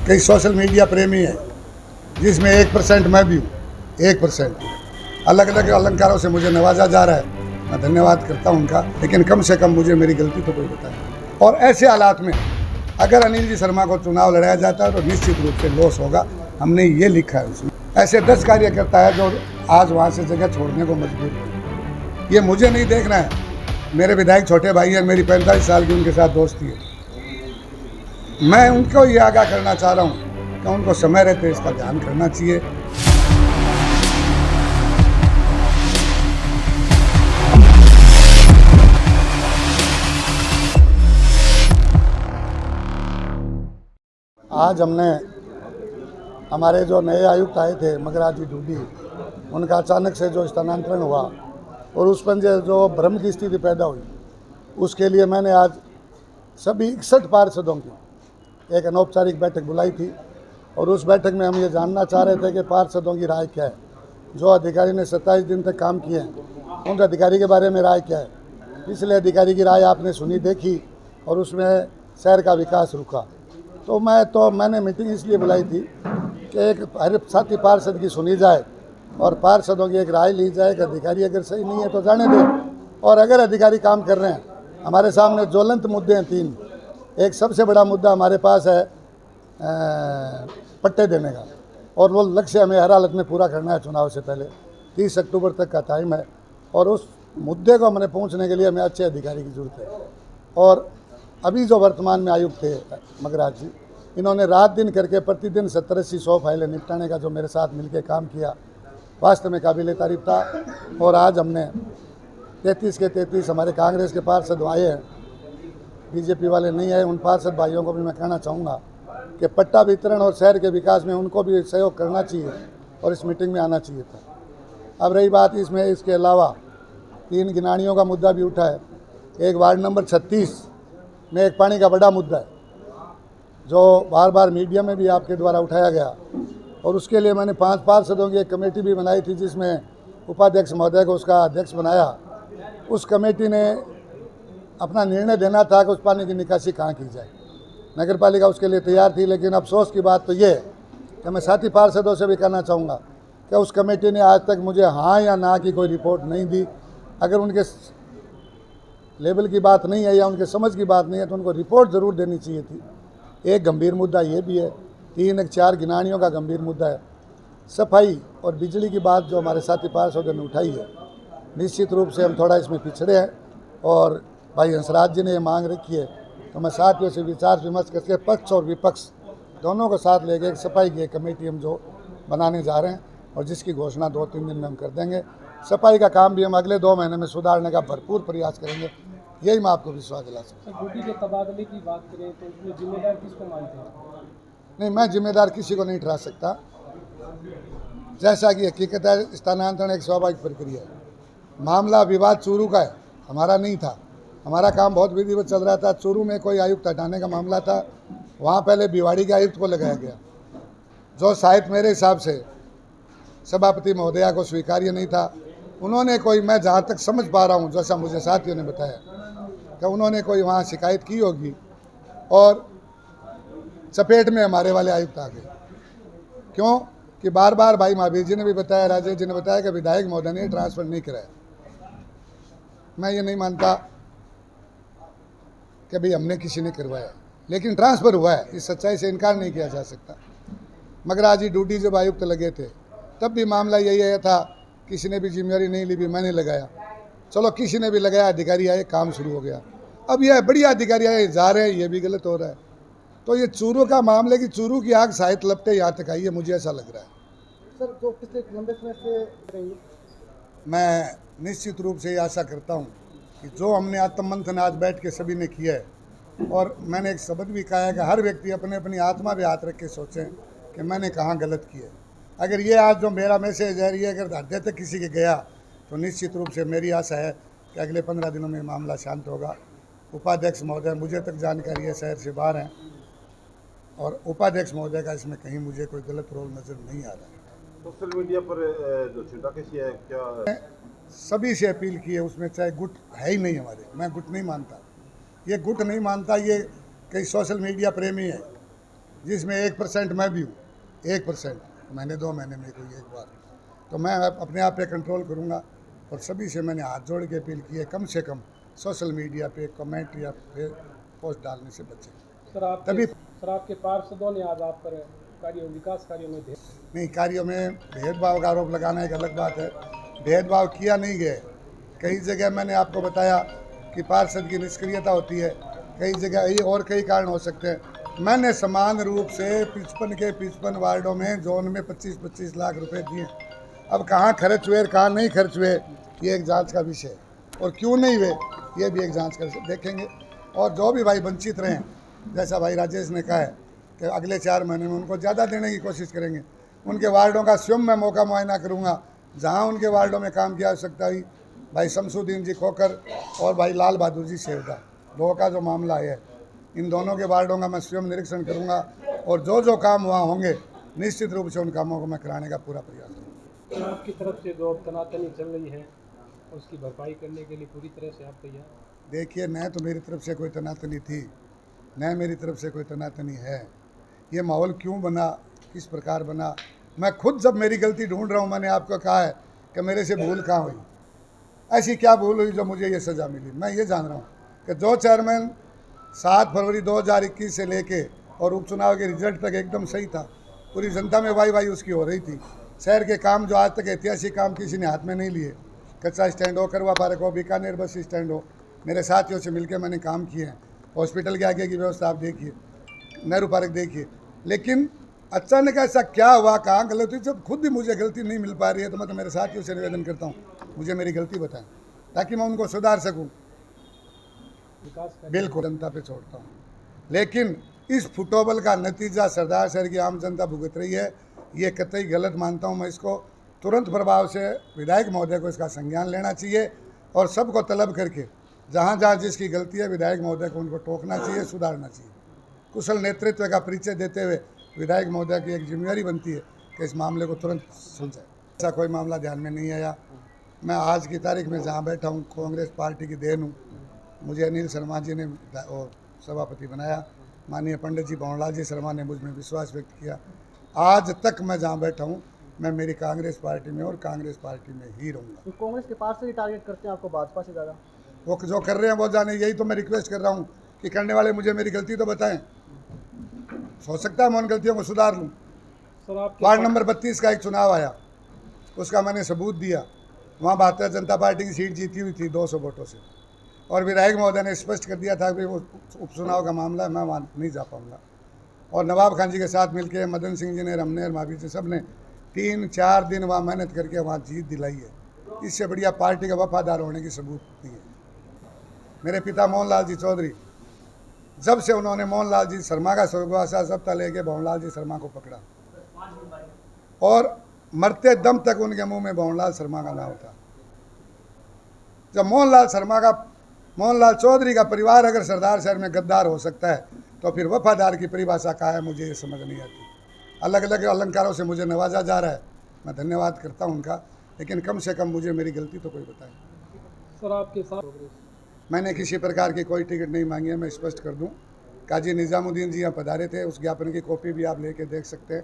कई social media प्रेमी हैं, जिसमें 1% मैं भी हूँ। 1% अलग अलग अलंकारों से मुझे नवाजा जा रहा है, मैं धन्यवाद करता हूँ उनका, लेकिन कम से कम मुझे मेरी गलती तो कोई बताए। और ऐसे हालात में अगर अनिल जी शर्मा को चुनाव लड़ाया जाता है तो निश्चित रूप से लॉस होगा। हमने ये लिखा है उसमें। ऐसे 10 कार्यकर्ता है जो आज वहाँ से जगह छोड़ने को मजबूर है। ये मुझे नहीं देखना है, मेरे विधायक छोटे भाई हैं, मेरी 45 साल की उनके साथ दोस्ती है। मैं उनको ये आगाह करना चाह रहा हूँ कि उनको समय रहते इसका ध्यान करना चाहिए। आज हमने हमारे जो नए आयुक्त आए थे मगराज जी डूडी, उनका अचानक से जो स्थानांतरण हुआ और उस पर जो भ्रम की स्थिति पैदा हुई, उसके लिए मैंने आज सभी 61 पार्षदों की एक अनौपचारिक बैठक बुलाई थी और उस बैठक में हम ये जानना चाह रहे थे कि पार्षदों की राय क्या है। जो अधिकारी ने 27 दिन तक काम किए हैं उन अधिकारी के बारे में राय क्या है। पिछले अधिकारी की राय आपने सुनी देखी और उसमें शहर का विकास रुका। तो मैंने मीटिंग इसलिए बुलाई थी कि एक हर साथी पार्षद की सुनी जाए और पार्षदों की एक राय ली जाए कि अधिकारी अगर सही नहीं है तो जाने दें, और अगर अधिकारी काम कर रहे हैं। हमारे सामने ज्वलंत मुद्दे हैं 3। एक सबसे बड़ा मुद्दा हमारे पास है पट्टे देने का, और वो लक्ष्य हमें हर हालत में पूरा करना है। चुनाव से पहले 30 अक्टूबर तक का टाइम है और उस मुद्दे को हमने पहुँचने के लिए हमें अच्छे अधिकारी की ज़रूरत है। और अभी जो वर्तमान में आयुक्त थे मगराज जी, इन्होंने रात दिन करके प्रतिदिन 70-80-100 फाइलें निपटाने का जो मेरे साथ मिलकर काम किया, वास्तव में काबिल तारीफ था। और आज हमने 33 के 33 हमारे कांग्रेस के पार्षद आए हैं, बीजेपी वाले नहीं आए। उन पार्षद भाइयों को भी मैं कहना चाहूँगा कि पट्टा वितरण और शहर के विकास में उनको भी सहयोग करना चाहिए और इस मीटिंग में आना चाहिए था। अब रही बात इसमें, इसके अलावा 3 गिनानियों का मुद्दा भी उठा है। एक वार्ड नंबर 36 में एक पानी का बड़ा मुद्दा है जो बार बार मीडिया में भी आपके द्वारा उठाया गया, और उसके लिए मैंने 5 पार्षदों की एक कमेटी भी बनाई थी, जिसमें उपाध्यक्ष महोदय को उसका अध्यक्ष बनाया। उस कमेटी ने अपना निर्णय देना था कि उस पानी की निकासी कहाँ की जाए। नगर पालिका उसके लिए तैयार थी, लेकिन अफसोस की बात तो ये कि मैं साथी पार्षदों से भी कहना चाहूँगा कि उस कमेटी ने आज तक मुझे हाँ या ना की कोई रिपोर्ट नहीं दी। अगर उनके लेवल की बात नहीं है या उनके समझ की बात नहीं है तो उनको रिपोर्ट ज़रूर देनी चाहिए थी। एक गंभीर मुद्दा ये भी है, 3-4 गिनानियों का गंभीर मुद्दा है। सफाई और बिजली की बात जो हमारे साथी पार्षदों ने उठाई है, निश्चित रूप से हम थोड़ा इसमें पिछड़े हैं और भाई हंसराज जी ने ये मांग रखी है, तो मैं साथियों से विचार विमर्श करके पक्ष और विपक्ष दोनों को साथ लेकर एक सफाई की कमेटी हम जो बनाने जा रहे हैं और जिसकी घोषणा 2-3 दिन में हम कर देंगे। सफाई का काम भी हम अगले 2 महीने में सुधारने का भरपूर प्रयास करेंगे, यही मैं आपको विश्वास दिला सकता हूँ। ड्यूटी के तबादले की बात करें तो इसमें जिम्मेदार किसको मानते हैं? नहीं, मैं जिम्मेदार किसी को नहीं ठहरा सकता। जैसा कि हकीकत है, स्थानांतरण एक स्वाभाविक प्रक्रिया है। मामला विवाद चूरू का है, हमारा नहीं था। हमारा काम बहुत विधिवत चल रहा था। चूरू में कोई आयुक्त हटाने का मामला था, वहाँ पहले भिवाड़ी के आयुक्त को लगाया गया, जो शायद मेरे हिसाब से सभापति महोदया को स्वीकार्य नहीं था। उन्होंने कोई, मैं जहाँ तक समझ पा रहा हूँ, जैसा मुझे साथियों ने बताया कि उन्होंने कोई वहाँ शिकायत की होगी और चपेट में हमारे वाले आयुक्त आ गए। क्यों कि बार बार भाई महावीर जी ने भी बताया, राजेश जी ने बताया कि विधायक महोदय ने ट्रांसफ़र नहीं कराया। मैं ये नहीं मानता कि भाई हमने किसी ने करवाया, लेकिन ट्रांसफ़र हुआ है, इस सच्चाई से इनकार नहीं किया जा सकता। मगराज जी ड्यूटी जब आयुक्त लगे थे तब भी मामला यही था, किसी ने भी जिम्मेदारी नहीं ली, भी मैंने लगाया। चलो किसी ने भी लगाया, अधिकारी आए, काम शुरू हो गया। अब यह बढ़िया अधिकारी आए जा रहे हैं, ये भी गलत हो रहा है। तो ये चूरू का मामले की चूरू की आग शायद लपटे यहाँ तक आई है, मुझे ऐसा लग रहा है। सर, जो पिछले लंबे समय से मैं निश्चित रूप से आशा करता हूँ कि जो हमने आत्ममंथन आज बैठ के सभी ने किया है, और मैंने एक शब्द भी कहा है कि हर व्यक्ति अपने अपनी आत्मा पे हाथ रख के सोचें कि मैंने कहाँ गलत किया है। अगर ये आज जो मेरा मैसेज है, ये अगर हृदय तक किसी के गया तो निश्चित रूप से मेरी आशा है कि अगले 15 दिनों में मामला शांत होगा। उपाध्यक्ष महोदय, मुझे तक जानकारी है, शहर से बाहर हैं, और उपाध्यक्ष महोदय का इसमें कहीं मुझे कोई गलत रोल नज़र नहीं आ रहा है। सोशल मीडिया पर जो चिंता कैसी है, क्या सभी से अपील की है, उसमें चाहे गुट है ही नहीं हमारे, मैं गुट नहीं मानता, ये गुट नहीं मानता। ये कई सोशल मीडिया प्रेमी हैं, जिसमें 1% मैं भी हूँ, 1% महीने 2 महीने में कोई एक बार। तो मैं अपने आप पे कंट्रोल करूँगा और सभी से मैंने हाथ जोड़ के अपील की है, कम से कम सोशल मीडिया पे कमेंट या फिर पोस्ट डालने से बचें। तभी सर आपके पार्षदों ने आज आप पर विकास कार्यों में नहीं, कार्यों में भेदभाव का आरोप लगाना एक अलग बात है। भेदभाव किया नहीं गया। कई जगह मैंने आपको बताया कि पार्षद की निष्क्रियता होती है, कई जगह और कई कारण हो सकते हैं। मैंने समान रूप से 55 के 55 वार्डों में जोन में 25-25 लाख रुपए दिए। अब कहाँ खर्च हुए कहाँ नहीं खर्च हुए ये एक जांच का विषय है, और क्यों नहीं हुए ये भी एक जांच कर देखेंगे। और जो भी भाई वंचित रहें, जैसा भाई राजेश ने कहा है कि अगले 4 महीने में उनको ज़्यादा देने की कोशिश करेंगे। उनके वार्डों का स्वयं मैं मौका मुआयना करूँगा, जहाँ उनके वार्डों में काम किया सकता है। भाई शमसुद्दीन जी खोकर और भाई लाल बहादुर जी सेवदा, दो का जो मामला है, इन दोनों के वार्डों का मैं स्वयं निरीक्षण करूँगा और जो जो काम वहाँ होंगे निश्चित रूप से उन कामों को मैं कराने का पूरा प्रयास करूँगा। आपकी तरफ से जो तनातनी चल रही है उसकी भरपाई करने के लिए पूरी तरह से आप तैयार? देखिए, न तो मेरी तरफ से कोई तनातनी थी, न मेरी तरफ से कोई तनातनी है। ये माहौल क्यों बना, किस प्रकार बना, मैं खुद जब मेरी गलती ढूंढ रहा हूँ, मैंने आपको कहा है कि मेरे से भूल कहाँ हुई, ऐसी क्या भूल हुई जो मुझे ये सज़ा मिली। मैं ये जान रहा हूँ कि जो चेयरमैन 7 फरवरी 2021 से लेके और उपचुनाव के रिजल्ट तक एकदम सही था, पूरी जनता में वाई उसकी हो रही थी। शहर के काम जो आज तक ऐतिहासिक काम किसी ने हाथ में नहीं लिए, कच्चा स्टैंड हो, करवा पार्क हो, बीकानेर बस स्टैंड हो, मेरे साथियों से मिलकर मैंने काम किए हैं। हॉस्पिटल के आगे की व्यवस्था आप देखिए, नेहरू पार्क देखिए। लेकिन अचानक ऐसा क्या हुआ, कहाँ गलती हुई, जब खुद भी मुझे गलती नहीं मिल पा रही है, तो मैं तो मेरे साथियों से निवेदन करता हूँ मुझे मेरी गलती बताएं ताकि मैं उनको सुधार सकूँ। बिल्कुल जनता पे छोड़ता हूँ, लेकिन इस फुटबॉल का नतीजा सरदार शहर की आम जनता भुगत रही है, ये कतई गलत मानता हूँ। मैं इसको तुरंत प्रभाव से विधायक महोदय को इसका संज्ञान लेना चाहिए और सबको तलब करके जहाँ जहाँ जिसकी गलती है विधायक महोदय को उनको टोकना चाहिए, सुधारना चाहिए। कुशल नेतृत्व का परिचय देते हुए विधायक महोदय की एक जिम्मेदारी बनती है कि इस मामले को तुरंत सुलझाए। ऐसा कोई मामला ध्यान में नहीं आया। मैं आज की तारीख में जहाँ बैठा हूँ कांग्रेस पार्टी की देन हूँ। मुझे अनिल शर्मा जी ने सभापति बनाया, माननीय पंडित जी भंवरलाल जी शर्मा ने मुझ में विश्वास व्यक्त किया। आज तक मैं जहाँ बैठा हूँ मैं मेरी कांग्रेस पार्टी में और कांग्रेस पार्टी में ही रहूँगा। तो कांग्रेस के पास से ही टारगेट करते हैं आपको भाजपा से ज़्यादा? वो जो कर रहे हैं वो जाने, यही तो मैं रिक्वेस्ट कर रहा हूँ कि करने वाले मुझे मेरी गलती तो बताएं। हो सकता है मैं उन गलतियों को सुधार लूँ। वार्ड नंबर 32 का एक चुनाव आया, उसका मैंने सबूत दिया। वहाँ भारतीय जनता पार्टी की सीट जीती हुई थी 200 वोटों से, और विधायक महोदय ने स्पष्ट कर दिया था कि वो उपचुनाव का मामला है, मैं वहाँ नहीं जा पाऊँगा। और नवाब खान जी के साथ मिलकर मदन सिंह जी ने, रमने और मावी जी सब ने 3-4 दिन वहाँ मेहनत करके वहाँ जीत दिलाई है। इससे बढ़िया पार्टी का वफादार होने की सबूत नहीं है। मेरे पिता मोहनलाल जी चौधरी, जब से उन्होंने मोहनलाल जी शर्मा का स्वर्गवासा सप्ताह लेके भंवरलाल जी शर्मा को पकड़ा और मरते दम तक उनके मुंह में भंवरलाल शर्मा का नाम था। जब मोहनलाल चौधरी का परिवार अगर सरदार शहर में गद्दार हो सकता है तो फिर वफादार की परिभाषा क्या है मुझे ये समझ नहीं आती। अलग अलग अलंकारों से मुझे नवाजा जा रहा है, मैं धन्यवाद करता हूँ उनका, लेकिन कम से कम मुझे मेरी गलती तो कोई बताए। सर आपके साथ मैंने किसी प्रकार की कोई टिकट नहीं मांगी है। मैं स्पष्ट कर दूं, काजी निज़ामुद्दीन जी यहाँ पधारे थे, उस ज्ञापन की कॉपी भी आप लेके देख सकते हैं।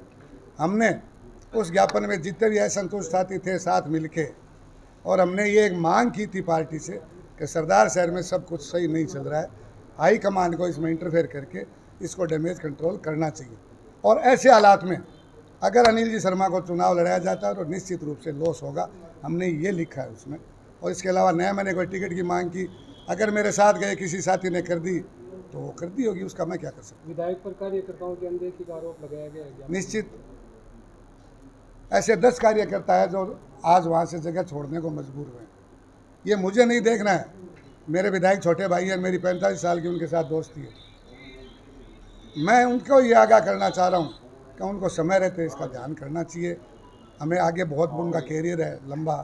हमने उस ज्ञापन में जितने भी असंतुष्ट साथी थे साथ मिलके, और हमने ये एक मांग की थी पार्टी से कि सरदार शहर में सब कुछ सही नहीं चल रहा है, हाई कमान को इसमें इंटरफेयर करके इसको डैमेज कंट्रोल करना चाहिए। और ऐसे हालात में अगर अनिल जी शर्मा को चुनाव लड़ाया जाता है तो निश्चित रूप से लॉस होगा, हमने ये लिखा है उसमें। और इसके अलावा नया मैंने कोई टिकट की मांग की, अगर मेरे साथ गए किसी साथी ने कर दी तो वो कर दी होगी, उसका मैं क्या कर सकता हूँ। विधायक पर कार्यकर्ताओं की अनदेखी का आरोप लगाया गया है। निश्चित ऐसे 10 कार्यकर्ता है जो आज वहाँ से जगह छोड़ने को मजबूर हुए। ये मुझे नहीं देखना है, मेरे विधायक छोटे भाई हैं, मेरी 45 साल की उनके साथ दोस्ती है। मैं उनको ये आगाह करना चाह रहा हूँ कि उनको समय रहते इसका ध्यान करना चाहिए। हमें आगे बहुत उनका कैरियर है लंबा,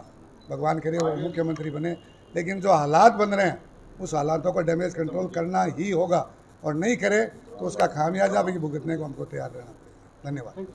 भगवान करे वो मुख्यमंत्री बने, लेकिन जो हालात बन रहे हैं उस हालातों को डैमेज कंट्रोल करना ही होगा, और नहीं करे तो उसका खामियाजा भी भुगतने को हमको तैयार रहना पड़ेगा। धन्यवाद।